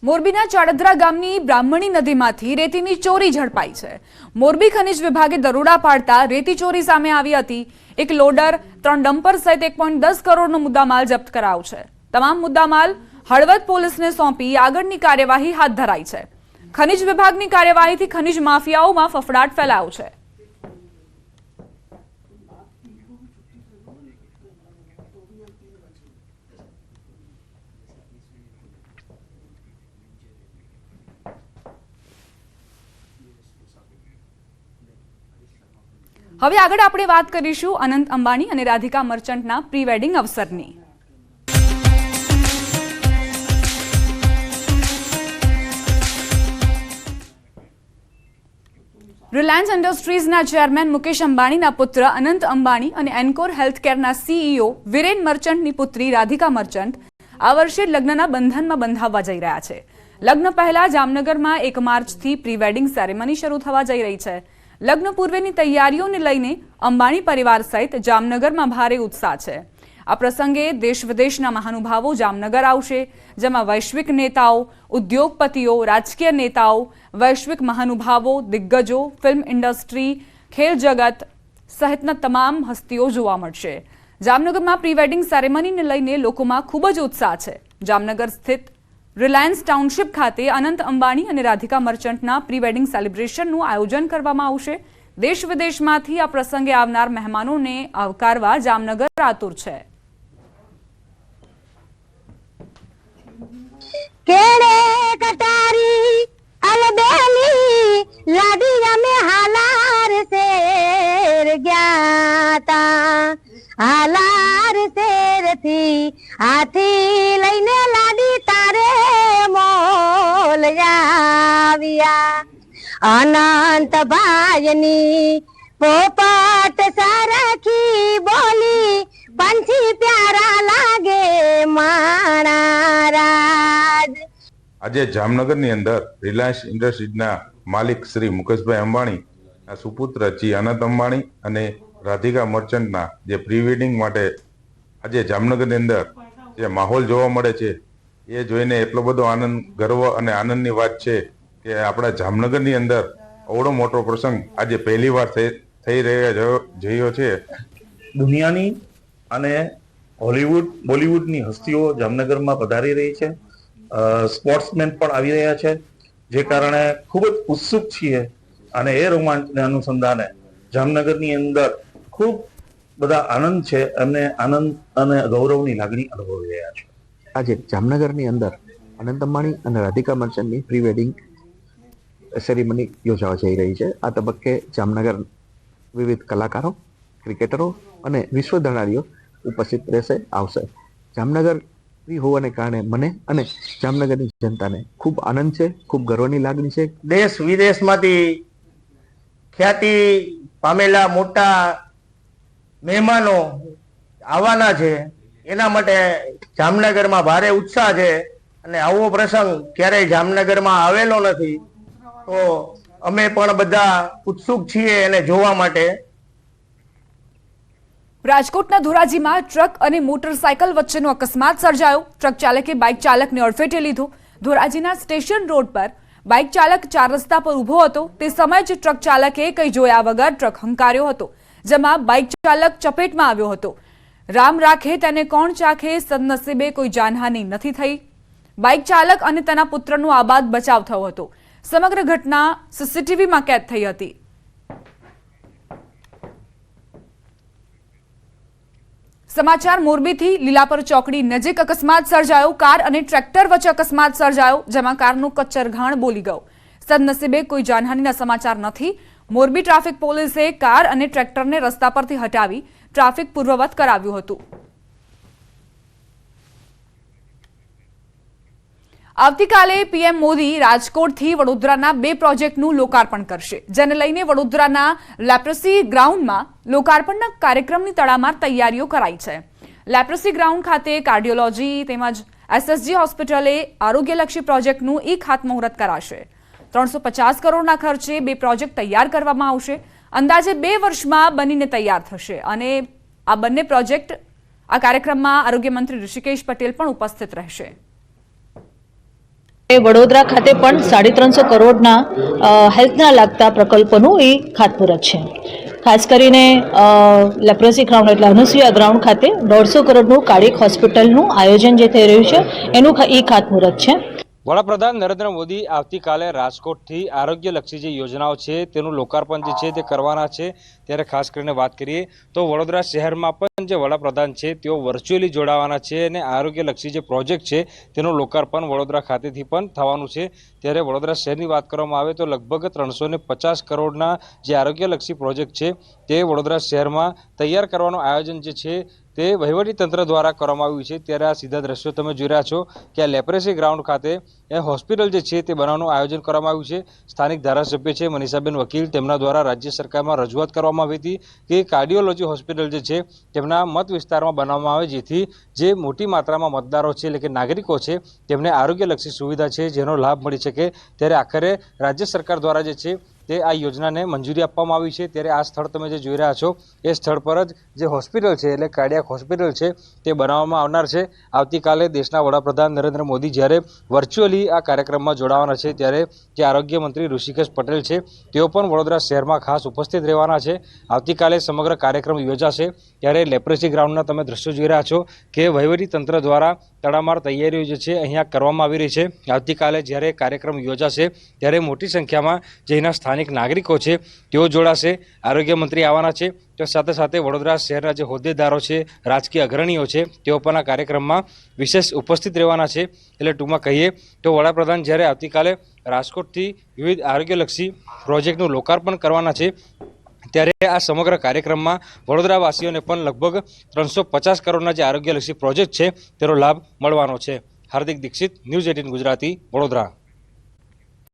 મોરબીના ચાડદરા ગામની બ્રાહ્મણી નદીમાંથી રેતીની ચોરી ઝડપાઈ છે। મોરબી ખનિજ વિભાગે દરોડા પાડતા રેતી ચોરી સામે આવી હતી। એક લોડર, 3 ડમ્પર સહિત 1.10 કરોડનો મુદ્દામાલ જપ્ત કરાયો છે। તમામ મુદ્દામાલ હળવદ પોલીસને સોંપી આગળની કાર્યવાહી હાથ ધરાઈ છે। ખનિજ વિભાગની કાર્યવાહીથી ખનિજ માફિયાઓમાં ફફડાટ ફેલાયો છે। હવે આગળ આપણે વાત કરીશું અનંત અંબાણી અને રાધિકા મર્ચન્ટના પ્રી વેડિંગ અવસરની। રિલાયન્સ ઇન્ડસ્ટ્રીઝના ચેરમેન મુકેશ અંબાણીના પુત્ર અનંત અંબાણી અને એન્કોર હેલ્થકેરના સીઈઓ વિરેન મર્ચન્ટની પુત્રી રાધિકા મર્ચન્ટ આ વર્ષે લગ્નના બંધનમાં બંધાવવા જઈ રહ્યા છે। લગ્ન પહેલા જામનગરમાં 1 માર્ચથી પ્રી વેડિંગ સેરેમની શરૂ થવા જઈ રહી છે। લગ્ન પૂર્વેની તૈયારીઓને લઈને અંબાણી પરિવાર સહિત જામનગરમાં ભારે ઉત્સાહ છે। આ પ્રસંગે દેશ વિદેશના મહાનુભાવો જામનગર આવશે, જેમાં વૈશ્વિક નેતાઓ, ઉદ્યોગપતિઓ, રાજકીય નેતાઓ, વૈશ્વિક મહાનુભાવો, દિગ્ગજો, ફિલ્મ ઇન્ડસ્ટ્રી, ખેલ જગત સહિતના તમામ હસ્તીઓ જોવા મળશે। જામનગરમાં પ્રી વેડિંગ સેરેમનીને લઈને લોકોમાં ખૂબ જ ઉત્સાહ છે। જામનગર સ્થિત રિલાયન્સ ટાઉનશીપ ખાતે અનંત અંબાણી અને રાધિકા મર્ચન્ટના પ્રી વેડિંગ સેલિબ્રેશનનું આયોજન કરવામાં આવશે। દેશ વિદેશમાંથી આ પ્રસંગે આવનાર મહેમાનોને આવકારવા જામનગર આતુર છે। કેડે કટારી અલબેલી લાડીયા મે હાલાર શેર ગ્યાતા હાલાર શેરથી હાથી લઈને લાડી તારે મોલ આવ્યા। અનંત ભાઈની પોપટ સરખી બોલી પંછી પ્યારા લાગે માણા રાજ। આજે જામનગરની અંદર રિલાયન્સ ઇન્ડસ્ટ્રીઝના માલિક શ્રી મુકેશભાઈ અંબાણીના સુપુત્ર શ્રી અનંત અંબાણી અને રાધિકા મર્ચન્ટના જે પ્રી વેડિંગ માટે આજે જામનગરની અંદર જે માહોલ જોવા મળે છે એ જોઈને એટલો બધો આનંદ, ગર્વ અને આનંદની વાત છે કે આપણા જામનગરની અંદર અવડો મોટો પ્રસંગ આજે પહેલીવાર થઈ રહ્યો છે। દુનિયાની અને હોલીવુડ, બોલીવુડની હસ્તીઓ જામનગરમાં પધારી રહી છે। સ્પોર્ટ્સમેન પણ આવી રહ્યા છે, જે કારણે ખૂબ જ ઉત્સુક છીએ અને એ રોમાંચને અનુસંધાને જામનગરની અંદર ખૂબ બધા આનંદ છે, એમને આનંદ અને ગૌરવની લાગણી અનુભવી રહ્યા છે। આજે જામનગરની અંદર અનંત અંબાણી અને રાધિકા મર્ચન્ટની પ્રી વેડિંગ સેરેમની યોજાવા જઈ રહી છે। આ તબક્કે જામનગર વિવિધ કલાકારો, ક્રિકેટરો અને વિશ્વ ધનારીઓ ઉપસ્થિત આવશે। જામનગર હોવાને કારણે મને અને જામનગરની જનતાને ખૂબ આનંદ છે, ખૂબ ગર્વની લાગણી છે। દેશ વિદેશમાંથી ખ્યાતિ પામેલા મોટા મહેમાનો આવવાના છે, એના માટે જામનગરમાં ભારે ઉત્સાહ છે અને આવો પ્રસંગ ક્યારેય જામનગરમાં આવેલો નથી, તો અમે પણ બધા ઉત્સુક છીએ એને જોવા માટે। રાજકોટના ધોરાજીમાં ટ્રક અને મોટરસાયકલ વચ્ચેનો અકસ્માત સર્જાયો। ટ્રક ચાલકે બાઇક ચાલકને અડફેટે લીધો। ધોરાજીના સ્ટેશન રોડ પર બાઇક ચાલક 4 રસ્તા પર ઊભો હતો। તે સમયે જ ટ્રક ચાલકે કંઈ જોયા વગર ટ્રક હંકાર્યો હતો, જેમાં બાઇક ચાલક ચપેટમાં આવ્યો હતો। રામ રાખે તેને કોણ ચાખે, સદનસીબે કોઈ જાનહાનિ નથી થઈ। બાઇક ચાલક અને તેના પુત્રનો આબાદ બચાવ થયો હતો। સમગ્ર ઘટના સીસીટીવીમાં કેદ થઈ હતી। સમાચાર મોરબીથી લીલાપર ચોકડી નજીક અકસ્માત સર્જાયો। કાર અને ટ્રેક્ટર વચ્ચે અકસ્માત સર્જાયો, જેમાં કારનું કચ્ચરઘાણ બોલી ગયું। સદનસીબે કોઈ જાનહાનિના સમાચાર નથી। મોરબી ટ્રાફિક પોલીસે કાર અને ટ્રેક્ટરને રસ્તા પરથી હટાવી ટ્રાફિક પૂર્વવત કરાવ્યું હતું। આવતીકાલે પીએમ મોદી રાજકોટથી વડોદરાના 2 પ્રોજેક્ટનું લોકાર્પણ કરશે, જેને લઈને વડોદરાના લેપ્રસી ગ્રાઉન્ડમાં લોકાર્પણના કાર્યક્રમની તડામાર તૈયારીઓ કરાઈ છે। લેપ્રસી ગ્રાઉન્ડ ખાતે કાર્ડિયોલોજી તેમજ એસએસજી હોસ્પિટલે આરોગ્યલક્ષી પ્રોજેક્ટનું ખાતમુહૂર્ત કરાશે। 350 કરોડના ખર્ચે 2 પ્રોજેક્ટ તૈયાર કરવામાં આવશે। અંદાજે 2 વર્ષમાં બનીને તૈયાર થશે અને આ બંને પ્રોજેક્ટ આ કાર્યક્રમમાં આરોગ્ય મંત્રી ઋષિકેશ પટેલ પણ ઉપસ્થિત રહેશે। વડોદરા ખાતે પણ 350 કરોડના હેલ્થના લાગતા પ્રકલ્પોનું એ ખાતમુહૂર્ત છે. ખાસ કરીને લેપ્રોસી ગ્રાઉન્ડ એટલે અનુસુયા ગ્રાઉન્ડ ખાતે 150 કરોડનું કાર્ડિયક હોસ્પિટલનું આયોજન જે થઈ રહ્યું છે એનું એ ખાતમુહૂર્ત છે. વડાપ્રધાન નરેન્દ્ર મોદી આવતીકાલે રાજકોટથી આરોગ્યલક્ષી જે યોજનાઓ છે તેનું લોકાર્પણ જે છે તે કરવાના છે. ત્યારે ખાસ કરીને વાત કરીએ તો વડોદરા શહેરમાં પણ જે વડાપ્રધાન છે તેઓ વર્ચ્યુઅલી જોડાવાના છે અને આરોગ્યલક્ષી જે પ્રોજેક્ટ છે તેનું લોકાર્પણ વડોદરા ખાતેથી પણ થવાનું છે. ત્યારે વડોદરા શહેરની વાત કરવામાં આવે તો લગભગ 350 કરોડના જે આરોગ્યલક્ષી પ્રોજેક્ટ છે તે વડોદરા શહેરમાં તૈયાર કરવાનું આયોજન જે છે તે વહીવટીતંત્ર દ્વારા કરવામાં આવ્યું છે. ત્યારે આ સીધા દ્રશ્યો તમે જોઈ રહ્યા છો કે આ લેપ્રેસી ગ્રાઉન્ડ ખાતે એ હોસ્પિટલ જે છે તે બનાવવાનું આયોજન કરવામાં આવ્યું છે. સ્થાનિક ધારાસભ્ય છે મનીષાબેન વકીલ, તેમના દ્વારા રાજ્ય સરકારમાં રજૂઆત કરવામાં આવી હતી કે કાર્ડિયોલોજી હોસ્પિટલ જે છે તેમના મત વિસ્તારમાં બનાવવામાં આવે, જેથી જે મોટી માત્રામાં મતદારો છે એટલે કે નાગરિકો છે તેમને આરોગ્યલક્ષી સુવિધા છે જેનો લાભ મળી શકે. ત્યારે આખરે રાજ્ય સરકાર દ્વારા જે છે તે આ યોજનાને મંજૂરી આપવામાં આવી છે. ત્યારે આ સ્થળ તમે જે જોઈ રહ્યા છો એ સ્થળ પર જ જે હોસ્પિટલ છે એટલે કાર્ડિયાક હોસ્પિટલ છે તે બનાવવામાં આવનાર છે. આવતીકાલે દેશના વડાપ્રધાન નરેન્દ્ર મોદી જ્યારે વર્ચ્યુઅલી આ કાર્યક્રમમાં જોડાવાના છે ત્યારે જે આરોગ્ય મંત્રી ઋષિકેશ પટેલ છે તેઓ પણ વડોદરા શહેરમાં ખાસ ઉપસ્થિત રહેવાના છે. આવતીકાલે સમગ્ર કાર્યક્રમ યોજાશે. ત્યારે લેપ્રેસી ગ્રાઉન્ડના તમે દ્રશ્યો જોઈ રહ્યા છો કે વહીવટીતંત્ર દ્વારા તડામાર તૈયારીઓ જે છે અહીંયા કરવામાં આવી રહી છે. આવતીકાલે જ્યારે કાર્યક્રમ યોજાશે ત્યારે મોટી સંખ્યામાં જે અહીંના સ્થાનિક નાગરિકો છે તેઓ જોડાશે. આરોગ્ય મંત્રી આવવાના છે તો સાથે સાથે વડોદરા શહેરના જે હોદ્દેદારો છે, રાજકીય અગ્રણીઓ છે તેઓ પણ આ કાર્યક્રમમાં વિશેષ ઉપસ્થિત રહેવાના છે. એટલે ટૂંકમાં કહીએ તો વડાપ્રધાન જ્યારે આવતીકાલે રાજકોટથી વિવિધ આરોગ્યલક્ષી પ્રોજેક્ટનું લોકાર્પણ કરવાના છે ત્યારે આ સમગ્ર કાર્યક્રમમાં વડોદરાવાસીઓને પણ લગભગ 350 કરોડના જે આરોગ્યલક્ષી પ્રોજેક્ટ છે તેનો લાભ મળવાનો છે. હાર્દિક દીક્ષિત, ન્યૂઝ 18 ગુજરાતી, વડોદરા.